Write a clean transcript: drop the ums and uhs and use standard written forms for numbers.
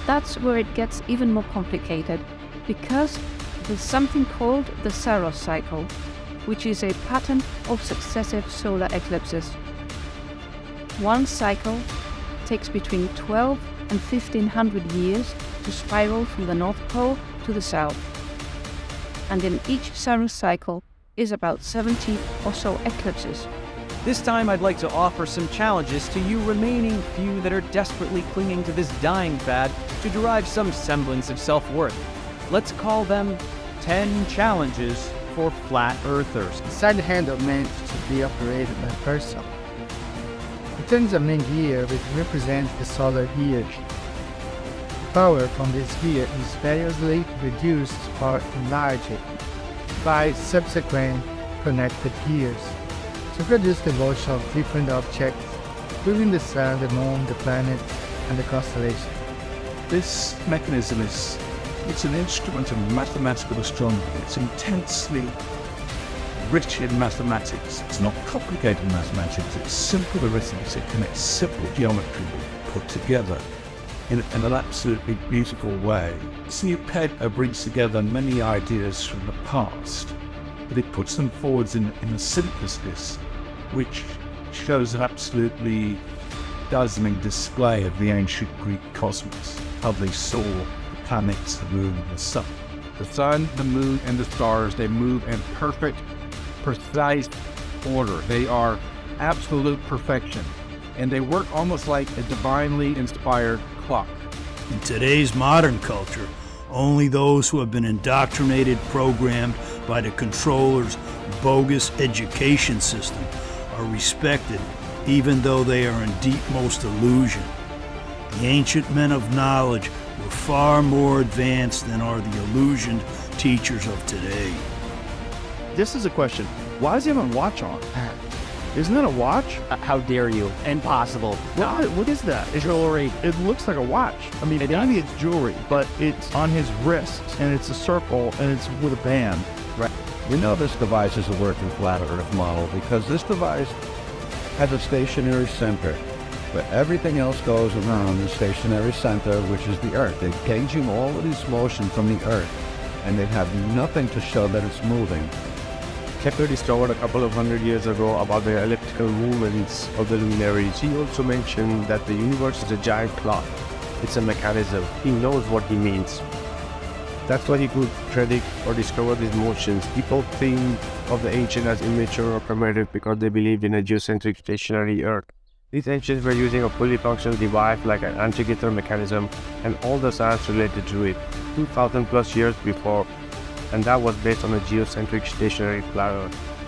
that's where it gets even more complicated, because there's something called the Saros cycle, which is a pattern of successive solar eclipses. One cycle takes between 12 and 1500 years to spiral from the North Pole to the South. And in each Saros cycle is about 70 or so eclipses. This time I'd like to offer some challenges to you remaining few that are desperately clinging to this dying fad to derive some semblance of self-worth. Let's call them 10 challenges for flat earthers. The side handle meant to be operated by a person. It turns a main gear which represents the solar year. Power from this gear is variously reduced or enlarged by subsequent connected gears to produce the motion of different objects, including the sun, the moon, the planet, and the constellation. This mechanism it's an instrument of mathematical astronomy. It's intensely rich in mathematics. It's not complicated mathematics, it's simple arithmetic, and it's simple geometry put together in an absolutely beautiful way. This new ped brings together many ideas from the past, but it puts them forwards in a synthesis which shows an absolutely dazzling display of the ancient Greek cosmos, how they saw the planets, the moon, and the sun. The sun, the moon, and the stars, they move in perfect, precise order. They are absolute perfection, and they work almost like a divinely inspired clock. In today's modern culture, only those who have been indoctrinated, programmed by the controller's bogus education system are respected, even though they are in deepmost illusion. The ancient men of knowledge were far more advanced than are the illusioned teachers of today. This is a question. Why does he have a watch on? Isn't that a watch? How dare you? Impossible. What is that? It's jewelry. It looks like a watch. I mean, maybe it's jewelry, but it's on his wrist, and it's a circle, and it's with a band. Right. We know this device is a working flat Earth model because this device has a stationary center, but everything else goes around the stationary center, which is the Earth. They're gauging all of this motion from the Earth, and they have nothing to show that it's moving. Kepler discovered a couple of hundred years ago about the elliptical movements of the luminaries. He also mentioned that the universe is a giant clock. It's a mechanism. He knows what he means. That's why he could predict or discover these motions. People think of the ancient as immature or primitive because they believed in a geocentric stationary Earth. These ancients were using a fully functional device like an Antikythera mechanism and all the science related to it 2,000 plus years before, and that was based on a geocentric stationary flat Earth.